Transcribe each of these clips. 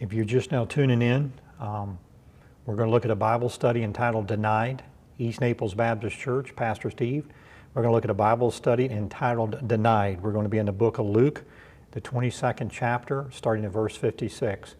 If you're just now tuning in, we're going to look at a Bible study entitled Denied, East Naples Baptist Church, Pastor Steve. We're going to look at a Bible study entitled Denied. We're going to be in the book of Luke, the 22nd chapter, starting at verse 56. So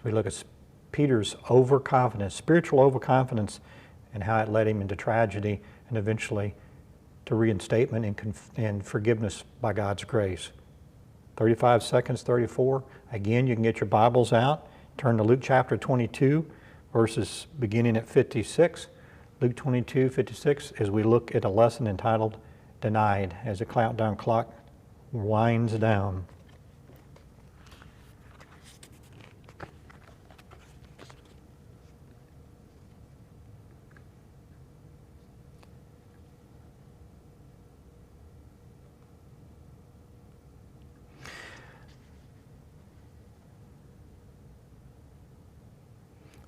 we look at Peter's overconfidence, spiritual overconfidence, and how it led him into tragedy and eventually to reinstatement and forgiveness by God's grace. 35 seconds, 34. Again, you can get your Bibles out. Turn to Luke chapter 22, verses beginning at 56. Luke 22, 56, as we look at a lesson entitled Denied, as the countdown clock winds down.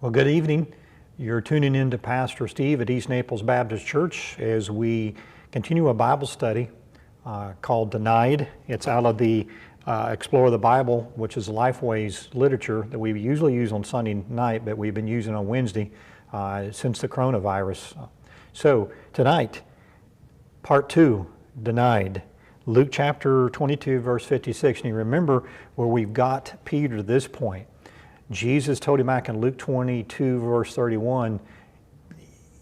Well, good evening. You're tuning in to Pastor Steve at East Naples Baptist Church as we continue a Bible study called Denied. It's out of the Explore the Bible, which is Lifeway's literature that we usually use on Sunday night, but we've been using on Wednesday since the coronavirus. So tonight, part 2, Denied. Luke chapter 22, verse 56. And you remember where we've got Peter to this point. Jesus told him back in Luke 22, verse 31,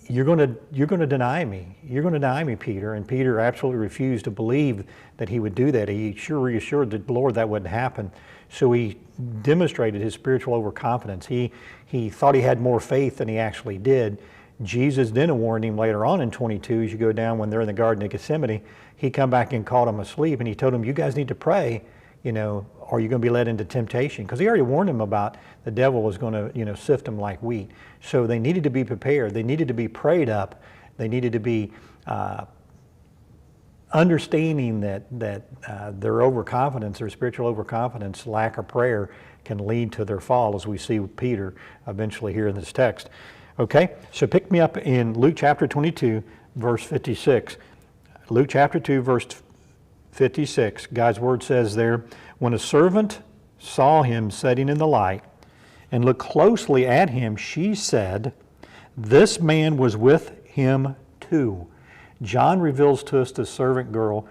you're going to deny me. You're going to deny me, Peter. And Peter absolutely refused to believe that he would do that. He sure reassured the Lord that wouldn't happen. So he demonstrated his spiritual overconfidence. He thought he had more faith than he actually did. Jesus then warned him later on in 22, as you go down when they're in the Garden of Gethsemane, he come back and caught him asleep, and he told him, you guys need to pray, or you're going to be led into temptation. Because he already warned him about the devil was going to, sift them like wheat. So they needed to be prepared. They needed to be prayed up. They needed to be understanding that their overconfidence, their spiritual overconfidence, lack of prayer can lead to their fall, as we see with Peter eventually here in this text. Okay, so pick me up in Luke chapter 22, verse 56. Luke chapter 2, verse 56, God's word says there, when a servant saw him sitting in the light and looked closely at him, she said, this man was with him too. John reveals to us the servant girl,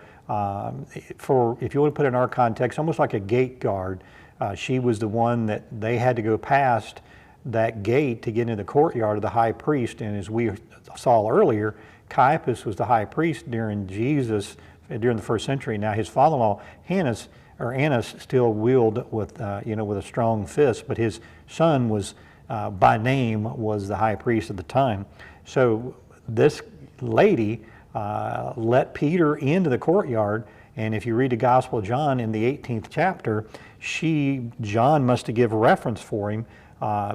if you want to put it in our context, almost like a gate guard. She was the one that they had to go past that gate to get into the courtyard of the high priest. And as we saw earlier, Caiaphas was the high priest during the first century. Now his father-in-law Annas still wielded with a strong fist, but his son was by name was the high priest at the time. So this lady let Peter into the courtyard, and if you read the Gospel of John in the 18th chapter, John must have given reference for him,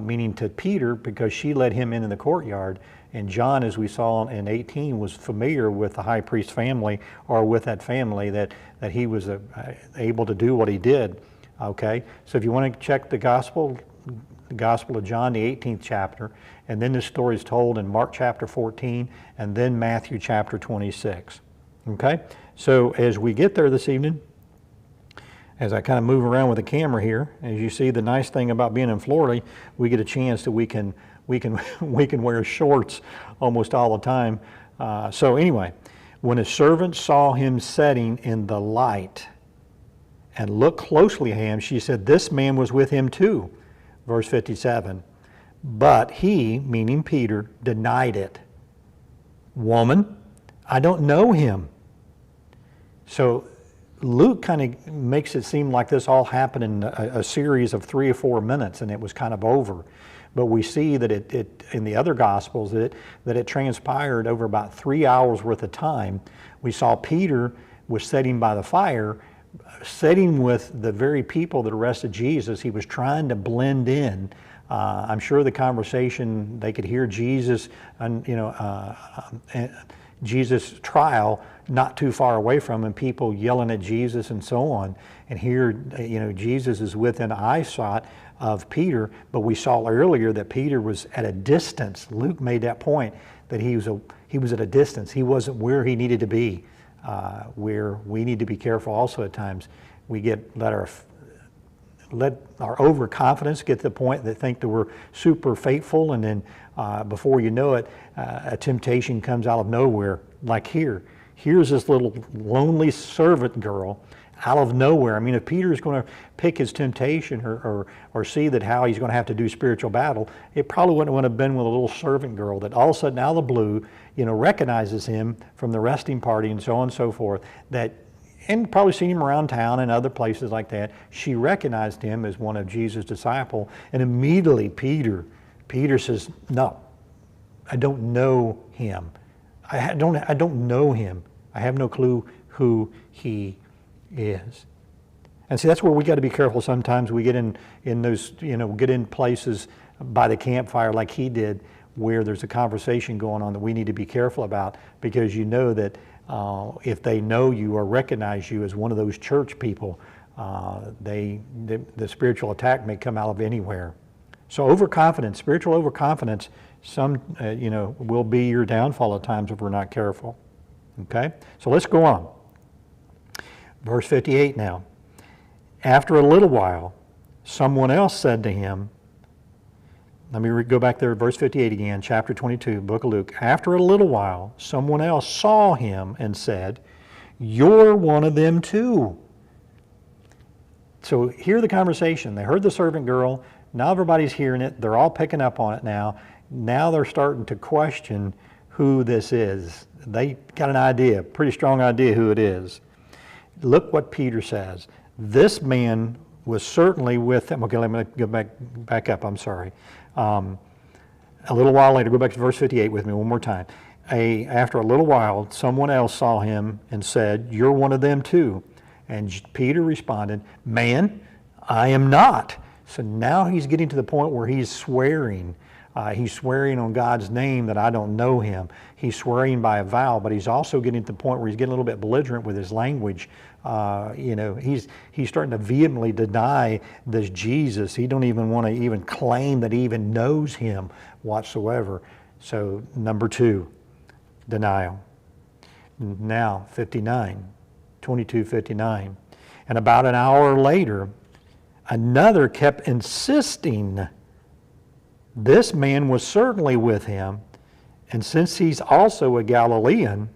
meaning to Peter, because she let him into the courtyard. And John, as we saw in 18, was familiar with the high priest family, or with that family, that he was able to do what he did. Okay, so if you want to check the Gospel of John, the 18th chapter, and then this story is told in Mark chapter 14, and then Matthew chapter 26. Okay, so as we get there this evening, as I kind of move around with the camera here, as you see, the nice thing about being in Florida, we get a chance that we can wear shorts almost all the time. So anyway, when a servant saw him sitting in the light and looked closely at him, she said, this man was with him too. Verse 57. But he, meaning Peter, denied it. Woman, I don't know him. So Luke kind of makes it seem like this all happened in a series of 3 or 4 minutes and it was kind of over. But we see that it in the other Gospels that it transpired over about 3 hours worth of time. We saw Peter was sitting by the fire, sitting with the very people that arrested Jesus. He was trying to blend in. I'm sure the conversation, they could hear Jesus, Jesus' trial not too far away from him, people yelling at Jesus and so on. And here, Jesus is within eyesight of Peter, but we saw earlier that Peter was at a distance. Luke made that point, that he was at a distance. He wasn't where he needed to be, where we need to be careful also at times. We let let our overconfidence get to the point that think that we're super faithful, and then before you know it, a temptation comes out of nowhere, like here. Here's this little lonely servant girl out of nowhere. I mean, if Peter's going to pick his temptation or see that how he's going to have to do spiritual battle, it probably wouldn't have been with a little servant girl that all of a sudden out of the blue, recognizes him from the resting party and so on and so forth, and probably seen him around town and other places like that. She recognized him as one of Jesus' disciples, and immediately Peter says, "No, I don't know him. I don't know him. I have no clue who he is." And see, that's where we got to be careful. Sometimes we get in those, get in places by the campfire like he did, where there's a conversation going on that we need to be careful about, because you know that if they know you or recognize you as one of those church people, the spiritual attack may come out of anywhere. So overconfidence, spiritual overconfidence, will be your downfall at times if we're not careful. Okay, so let's go on. Verse 58 now. After a little while, someone else said to him, let me go back there, verse 58 again, chapter 22, book of Luke. After a little while, someone else saw him and said, "You're one of them too." So hear the conversation. They heard the servant girl. Now everybody's hearing it. They're all picking up on it now. Now they're starting to question who this is. They got an idea, pretty strong idea who it is. Look what Peter says. This man was certainly with them. Okay, let me go back up. I'm sorry. A little while later, go back to verse 58 with me one more time. After a little while, someone else saw him and said, "You're one of them too." And Peter responded, "Man, I am not." So now he's getting to the point where he's swearing. He's swearing on God's name that I don't know him. He's swearing by a vow, but he's also getting to the point where he's getting a little bit belligerent with his language. He's starting to vehemently deny this Jesus. He don't even want to even claim that he even knows him whatsoever. So number 2, denial. Now 22:59. And about an hour later, another kept insisting this man was certainly with him, and since he's also a Galilean,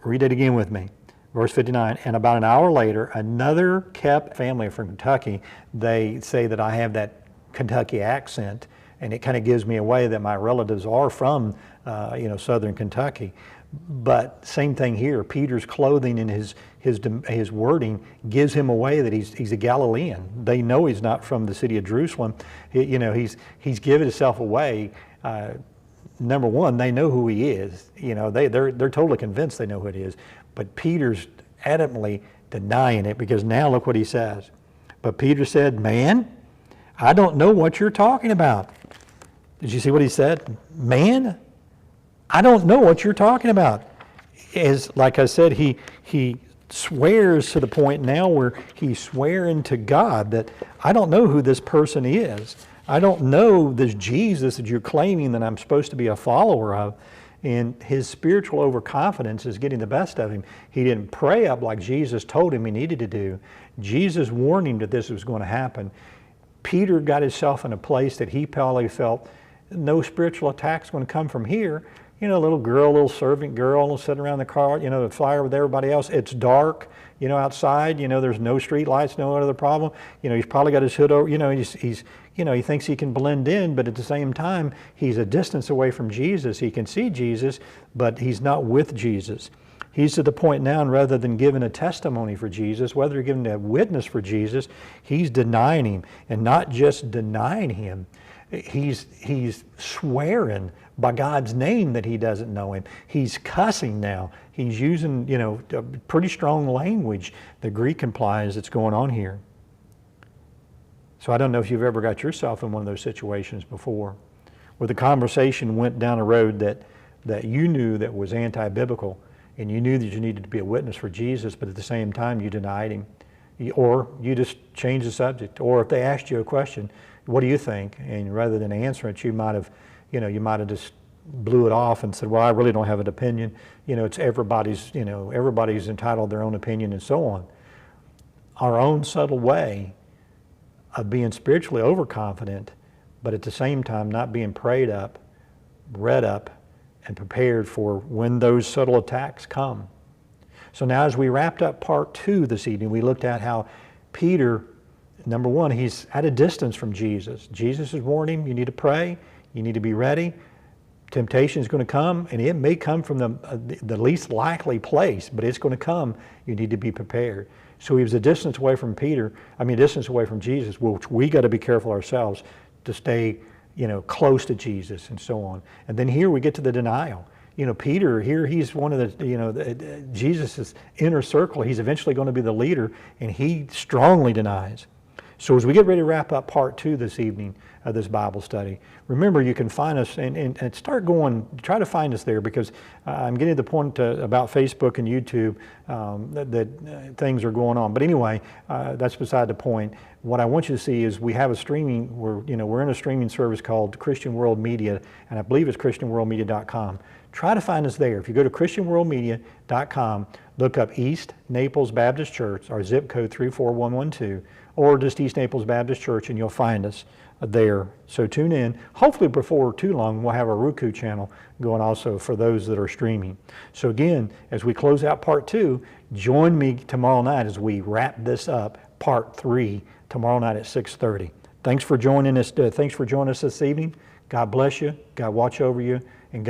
read it again with me. Verse 59, and about an hour later, another kept family from Kentucky. They say that I have that Kentucky accent, and it kind of gives me away that my relatives are from, southern Kentucky. But same thing here. Peter's clothing and his wording gives him away that he's a Galilean. They know he's not from the city of Jerusalem. He's given himself away. Number one, they know who he is. They're totally convinced they know who it is. But Peter's adamantly denying it, because now look what he says. But Peter said, "Man, I don't know what you're talking about." Did you see what he said? Man, I don't know what you're talking about. Like I said, he swears to the point now where he's swearing to God that I don't know who this person is. I don't know this Jesus that you're claiming that I'm supposed to be a follower of. And his spiritual overconfidence is getting the best of him. He didn't pray up like Jesus told him he needed to do. Jesus warned him that this was going to happen. Peter got himself in a place that he probably felt no spiritual attack's going to come from here. Little servant girl sitting around the car, the fire with everybody else. It's dark, outside, there's no street lights, no other problem. He's probably got his hood over, he thinks he can blend in, but at the same time, he's a distance away from Jesus. He can see Jesus, but he's not with Jesus. He's to the point now, and rather than giving a testimony for Jesus, whether giving a witness for Jesus, he's denying him. And not just denying him, he's swearing by God's name that he doesn't know him. He's cussing now. He's using, pretty strong language. The Greek implies that's going on here. So I don't know if you've ever got yourself in one of those situations before, where the conversation went down a road that you knew that was anti-biblical, and you knew that you needed to be a witness for Jesus, but at the same time you denied him. Or you just changed the subject. Or if they asked you a question, what do you think? And rather than answer it, you might have just blew it off and said, well, I really don't have an opinion. It's everybody's entitled to their own opinion and so on. our own subtle way of being spiritually overconfident, but at the same time not being prayed up, read up, and prepared for when those subtle attacks come. So now as we wrapped up part 2 this evening, we looked at how Peter, number one, he's at a distance from Jesus. Jesus has warned him, you need to pray, you need to be ready. Temptation is going to come, and it may come from the least likely place, but it's going to come. You need to be prepared. So he was a distance away from distance away from Jesus, which we got to be careful ourselves to stay, close to Jesus and so on. And then here we get to the denial. Peter, here he's one of the, Jesus' inner circle. He's eventually going to be the leader, and he strongly denies. So as we get ready to wrap up part 2 this evening of this Bible study, remember you can find us and try to find us there, because I'm getting to the point about Facebook and YouTube that things are going on. But anyway, that's beside the point. What I want you to see is we have a streaming, we're in a streaming service called Christian World Media, and I believe it's ChristianWorldMedia.com. Try to find us there. If you go to ChristianWorldMedia.com, look up East Naples Baptist Church, our zip code 34112, or just East Naples Baptist Church, and you'll find us there. So tune in. Hopefully before too long, we'll have a Roku channel going also for those that are streaming. So again, as we close out part 2, join me tomorrow night as we wrap this up, part 3, tomorrow night at 6:30. Thanks for joining us this evening. God bless you. God watch over you.